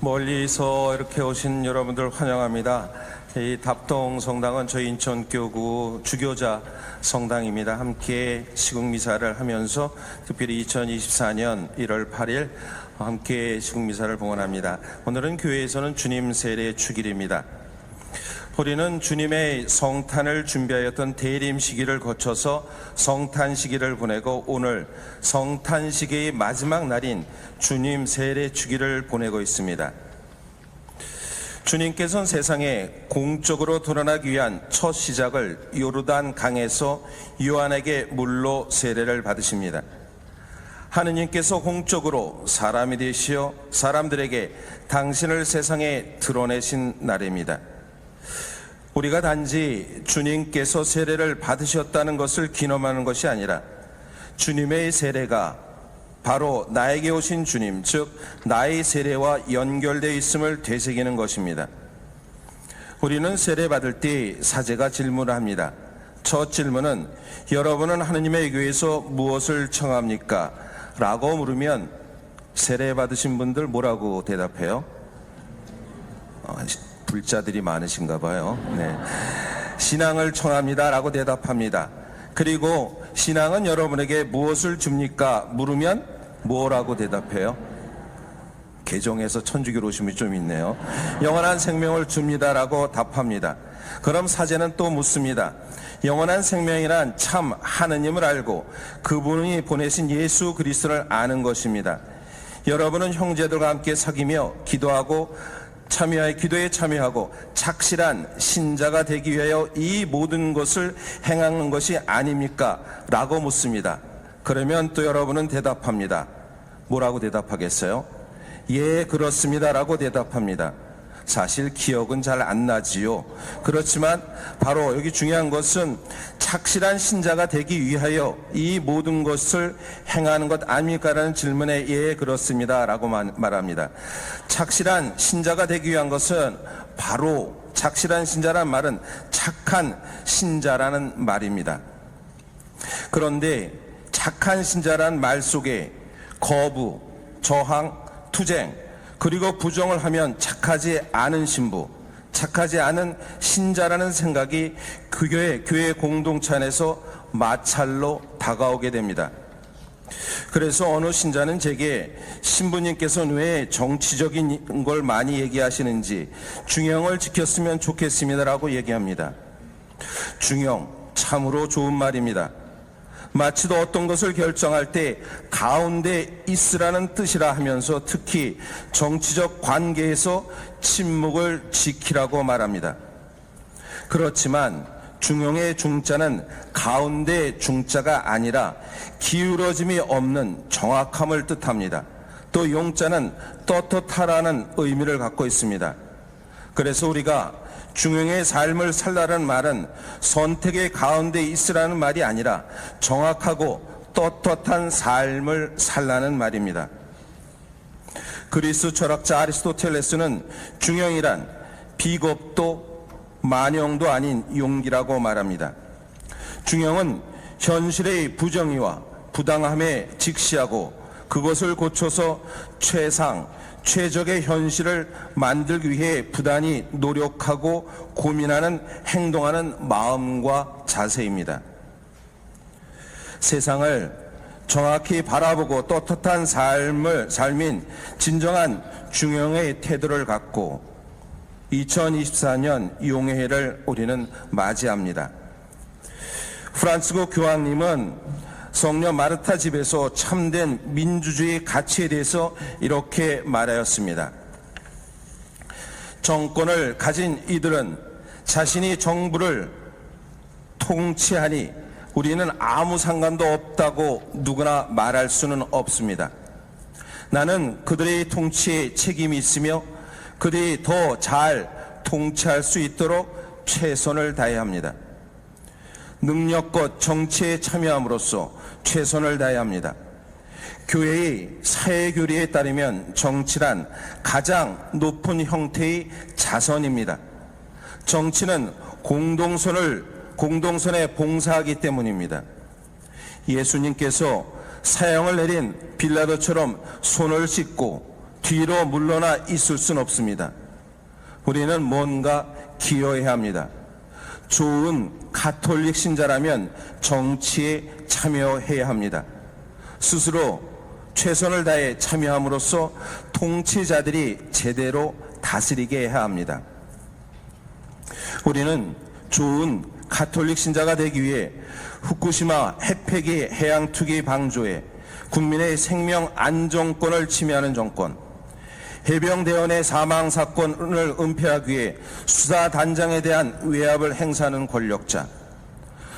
멀리서 이렇게 오신 여러분들 환영합니다. 이 답동 성당은 저희 인천교구 주교자 성당입니다. 함께 시국미사를 하면서 특별히 2024년 1월 8일 함께 시국미사를 봉헌합니다. 오늘은 교회에서는 주님 세례 주길입니다. 우리는 주님의 성탄을 준비하였던 대림 시기를 거쳐서 성탄 시기를 보내고 오늘 성탄 시기의 마지막 날인 주님 세례 주기를 보내고 있습니다. 주님께서는 세상에 공적으로 드러나기 위한 첫 시작을 요르단 강에서 요한에게 물로 세례를 받으십니다. 하느님께서 공적으로 사람이 되시어 사람들에게 당신을 세상에 드러내신 날입니다. 우리가 단지 주님께서 세례를 받으셨다는 것을 기념하는 것이 아니라 주님의 세례가 바로 나에게 오신 주님, 즉 나의 세례와 연결되어 있음을 되새기는 것입니다. 우리는 세례 받을 때 사제가 질문을 합니다. 첫 질문은 여러분은 하느님의 교회에서 무엇을 청합니까? 라고 물으면 세례 받으신 분들 뭐라고 대답해요? 불자들이 많으신가 봐요. 네. 신앙을 청합니다 라고 대답합니다. 그리고 신앙은 여러분에게 무엇을 줍니까? 물으면 뭐라고 대답해요? 개종해서 천주교로 오신 분이 좀 있네요. 영원한 생명을 줍니다 라고 답합니다. 그럼 사제는 또 묻습니다. 영원한 생명이란 참 하느님을 알고 그분이 보내신 예수 그리스도를 아는 것입니다. 여러분은 형제들과 함께 사귀며 기도에 참여하고 착실한 신자가 되기 위하여 이 모든 것을 행하는 것이 아닙니까? 라고 묻습니다. 그러면 또 여러분은 대답합니다. 뭐라고 대답하겠어요? 예, 그렇습니다 라고 대답합니다. 사실 기억은 잘 안 나지요. 그렇지만 바로 여기 중요한 것은 착실한 신자가 되기 위하여 이 모든 것을 행하는 것 아닙니까? 라는 질문에 예, 그렇습니다 라고 말합니다. 착실한 신자가 되기 위한 것은 바로 착실한 신자란 말은 착한 신자라는 말입니다. 그런데 착한 신자란 말 속에 거부, 저항, 투쟁, 그리고 부정을 하면 착하지 않은 신부, 착하지 않은 신자라는 생각이 교회 공동체 안에서 마찰로 다가오게 됩니다. 그래서 어느 신자는 제게 신부님께서는 왜 정치적인 걸 많이 얘기하시는지 중형을 지켰으면 좋겠습니다라고 얘기합니다. 중형, 참으로 좋은 말입니다. 마치도 어떤 것을 결정할 때 가운데 있으라는 뜻이라 하면서 특히 정치적 관계에서 침묵을 지키라고 말합니다. 그렇지만 중용의 중자는 가운데 중자가 아니라 기울어짐이 없는 정확함을 뜻합니다. 또 용자는 떳떳하라는 의미를 갖고 있습니다. 그래서 우리가 중용의 삶을 살라는 말은 선택의 가운데 있으라는 말이 아니라 정확하고 떳떳한 삶을 살라는 말입니다. 그리스 철학자 아리스토텔레스는 중용이란 비겁도 만용도 아닌 용기라고 말합니다. 중용은 현실의 부정의와 부당함에 직시하고 그것을 고쳐서 최적의 현실을 만들기 위해 부단히 노력하고 고민하는 행동하는 마음과 자세입니다. 세상을 정확히 바라보고 떳떳한 삶인 진정한 중용의 태도를 갖고 2024년 용해를 우리는 맞이합니다. 프란치스코 교황님은 성녀 마르타 집에서 참된 민주주의 가치에 대해서 이렇게 말하였습니다. 정권을 가진 이들은 자신이 정부를 통치하니 우리는 아무 상관도 없다고 누구나 말할 수는 없습니다. 나는 그들의 통치에 책임이 있으며 그들이 더 잘 통치할 수 있도록 최선을 다해야 합니다. 능력껏 정치에 참여함으로써 최선을 다해야 합니다. 교회의 사회교리에 따르면 정치란 가장 높은 형태의 자선입니다. 정치는 공동선에 봉사하기 때문입니다. 예수님께서 사형을 내린 빌라도처럼 손을 씻고 뒤로 물러나 있을 순 없습니다. 우리는 뭔가 기여해야 합니다. 좋은 가톨릭 신자라면 정치에 참여해야 합니다. 스스로 최선을 다해 참여함으로써 통치자들이 제대로 다스리게 해야 합니다. 우리는 좋은 가톨릭 신자가 되기 위해 후쿠시마 핵폐기 해양 투기 방조에 국민의 생명 안정권을 침해하는 정권, 해병대원의 사망 사건을 은폐하기 위해 수사단장에 대한 외압을 행사하는 권력자,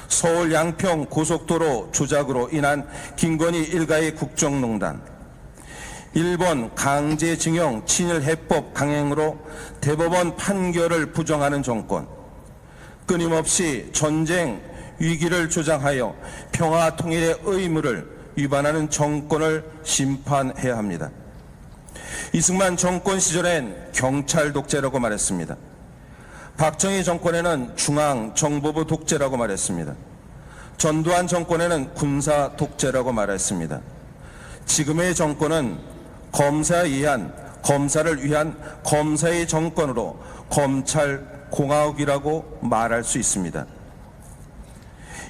서울 양평 고속도로 조작으로 인한 김건희 일가의 국정농단, 일본 강제징용 친일 해법 강행으로 대법원 판결을 부정하는 정권, 끊임없이 전쟁 위기를 조장하여 평화 통일의 의무를 위반하는 정권을 심판해야 합니다. 이승만 정권 시절엔 경찰 독재라고 말했습니다. 박정희 정권에는 중앙정보부 독재라고 말했습니다. 전두환 정권에는 군사 독재라고 말했습니다. 지금의 정권은 검사를 위한 검사의 정권으로 검찰공화국이라고 말할 수 있습니다.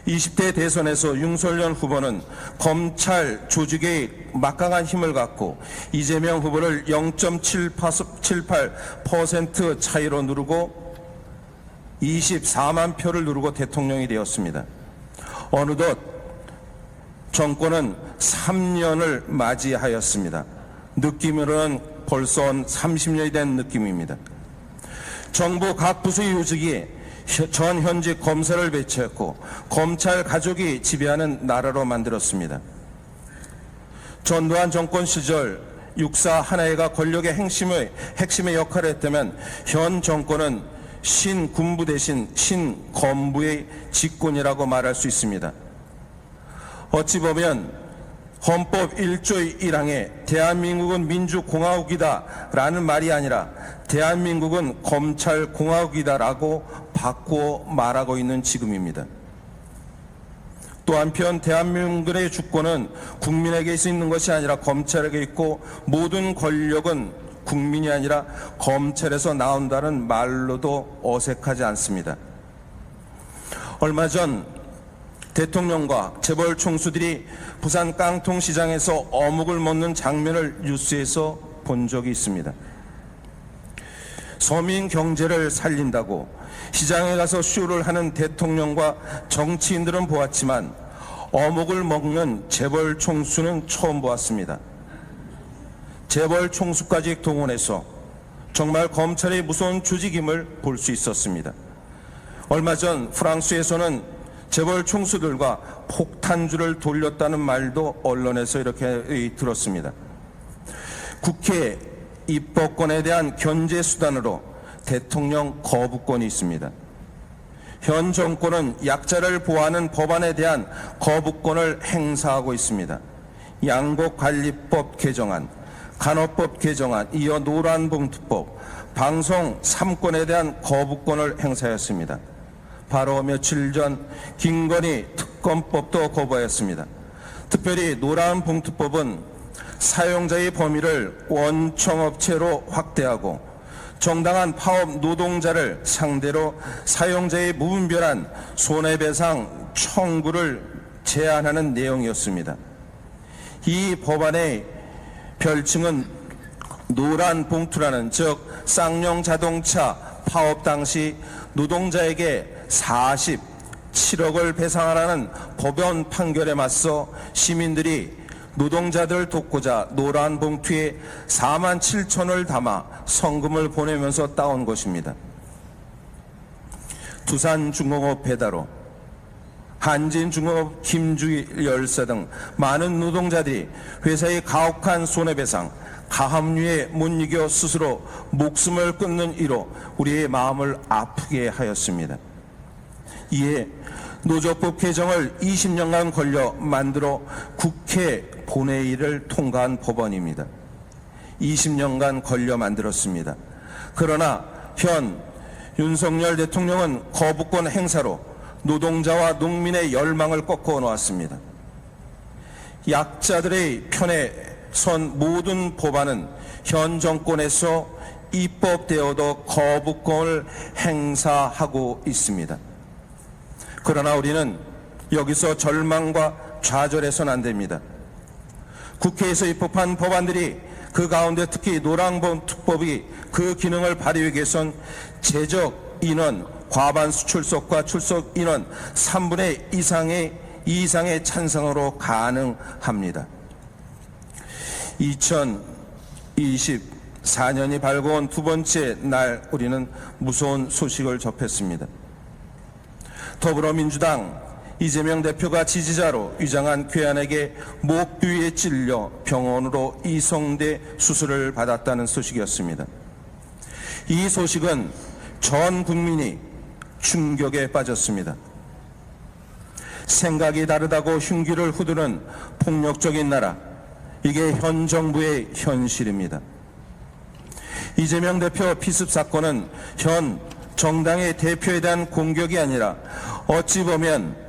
20대 대선에서 윤석열 후보는 검찰 조직의 막강한 힘을 갖고 이재명 후보를 0.78% 차이로 누르고 24만 표를 누르고 대통령이 되었습니다. 어느덧 정권은 3년을 맞이하였습니다. 느낌으로는 벌써 30년이 된 느낌입니다. 정부 각 부서의 요직이 전 현직 검사를 배치했고 검찰 가족이 지배하는 나라로 만들었습니다. 전두환 정권 시절 육사 하나회가 권력의 핵심의 역할을 했다면 현 정권은 신군부 대신 신검부의 집권이라고 말할 수 있습니다. 어찌 보면 헌법 1조 1항에 대한민국은 민주공화국이다 라는 말이 아니라 대한민국은 검찰공화국이다라고 바꾸어 말하고 있는 지금입니다. 또 한편 대한민국의 주권은 국민에게 있는 것이 아니라 검찰에게 있고 모든 권력은 국민이 아니라 검찰에서 나온다는 말로도 어색하지 않습니다. 얼마 전 대통령과 재벌 총수들이 부산 깡통시장에서 어묵을 먹는 장면을 뉴스에서 본 적이 있습니다. 서민 경제를 살린다고 시장에 가서 쇼를 하는 대통령과 정치인들은 보았지만 어묵을 먹는 재벌 총수는 처음 보았습니다. 재벌 총수까지 동원해서 정말 검찰의 무서운 조직임을 볼 수 있었습니다. 얼마 전 프랑스에서는 재벌 총수들과 폭탄주를 돌렸다는 말도 언론에서 이렇게 들었습니다. 국회 입법권에 대한 견제 수단으로 대통령 거부권이 있습니다. 현 정권은 약자를 보호하는 법안에 대한 거부권을 행사하고 있습니다. 양곡관리법 개정안, 간호법 개정안, 이어 노란봉투법, 방송 3권에 대한 거부권을 행사했습니다. 바로 며칠 전 김건희 특검법도 거부하였습니다. 특별히 노란봉투법은 사용자의 범위를 원청업체로 확대하고 정당한 파업 노동자를 상대로 사용자의 무분별한 손해배상 청구를 제한하는 내용이었습니다. 이 법안의 별칭은 노란봉투라는 즉 쌍용 자동차 파업 당시 노동자에게 47억을 배상하라는 법원 판결에 맞서 시민들이 노동자들 돕고자 노란 봉투에 4만 7천을 담아 성금을 보내면서 따온 것입니다. 두산중공업 배달업, 한진중공업 김주일 열사 등 많은 노동자들이 회사의 가혹한 손해배상, 가압류에 못 이겨 스스로 목숨을 끊는 이로 우리의 마음을 아프게 하였습니다. 이에 노조법 개정을 20년간 걸려 만들어 국회 본회의를 통과한 법안입니다. 20년간 걸려 만들었습니다. 그러나 현 윤석열 대통령은 거부권 행사로 노동자와 농민의 열망을 꺾어 놓았습니다. 약자들의 편에 선 모든 법안은 현 정권에서 입법되어도 거부권을 행사하고 있습니다. 그러나 우리는 여기서 절망과 좌절해서는 안 됩니다. 국회에서 입법한 법안들이, 그 가운데 특히 노란봉 특법이 그 기능을 발휘하기 위해선 제적 인원, 과반수 출석과 출석 인원 3분의 2 이상의 찬성으로 가능합니다. 2024년이 밝아온 두 번째 날 우리는 무서운 소식을 접했습니다. 더불어민주당 이재명 대표가 지지자로 위장한 괴한에게 목 뒤에 찔려 병원으로 이송돼 수술을 받았다는 소식이었습니다. 이 소식은 전 국민이 충격에 빠졌습니다. 생각이 다르다고 흉기를 후두는 폭력적인 나라, 이게 현 정부의 현실입니다. 이재명 대표 피습 사건은 현 정당의 대표에 대한 공격이 아니라 어찌 보면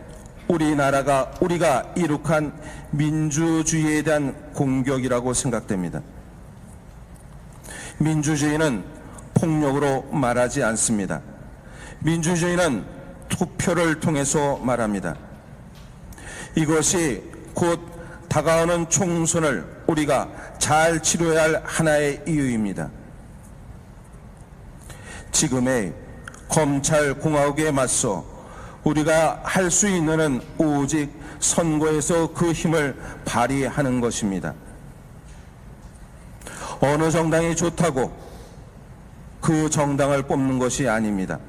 우리가 이룩한 민주주의에 대한 공격이라고 생각됩니다. 민주주의는 폭력으로 말하지 않습니다. 민주주의는 투표를 통해서 말합니다. 이것이 곧 다가오는 총선을 우리가 잘 치러야 할 하나의 이유입니다. 지금의 검찰공화국에 맞서 우리가 할 수 있는 은 오직 선거에서 그 힘을 발휘하는 것입니다. 어느 정당이 좋다고 그 정당을 뽑는 것이 아닙니다.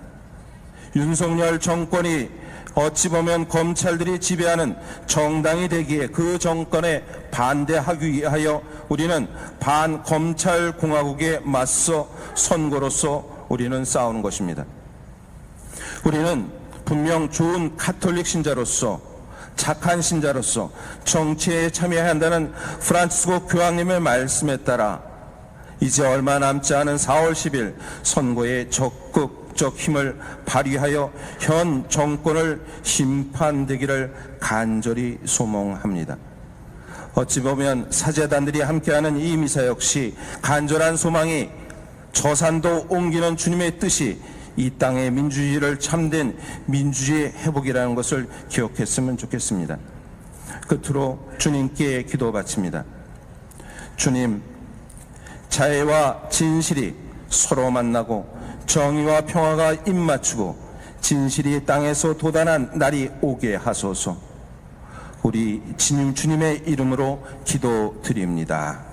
윤석열 정권이 어찌 보면 검찰들이 지배하는 정당이 되기에 그 정권에 반대하기 위하여 우리는 반검찰공화국에 맞서 선거로서 우리는 싸우는 것입니다. 우리는 분명 좋은 가톨릭 신자로서, 착한 신자로서 정치에 참여해야 한다는 프란치스코 교황님의 말씀에 따라 이제 얼마 남지 않은 4월 10일 선거에 적극적 힘을 발휘하여 현 정권을 심판되기를 간절히 소망합니다. 어찌 보면 사제단들이 함께하는 이 미사 역시 간절한 소망이 저산도 옮기는 주님의 뜻이 이 땅의 민주주의를 참된 민주주의 회복이라는 것을 기억했으면 좋겠습니다. 끝으로 주님께 기도 바칩니다. 주님, 자애와 진실이 서로 만나고 정의와 평화가 입맞추고 진실이 땅에서 도단한 날이 오게 하소서. 우리 주님의 이름으로 기도드립니다.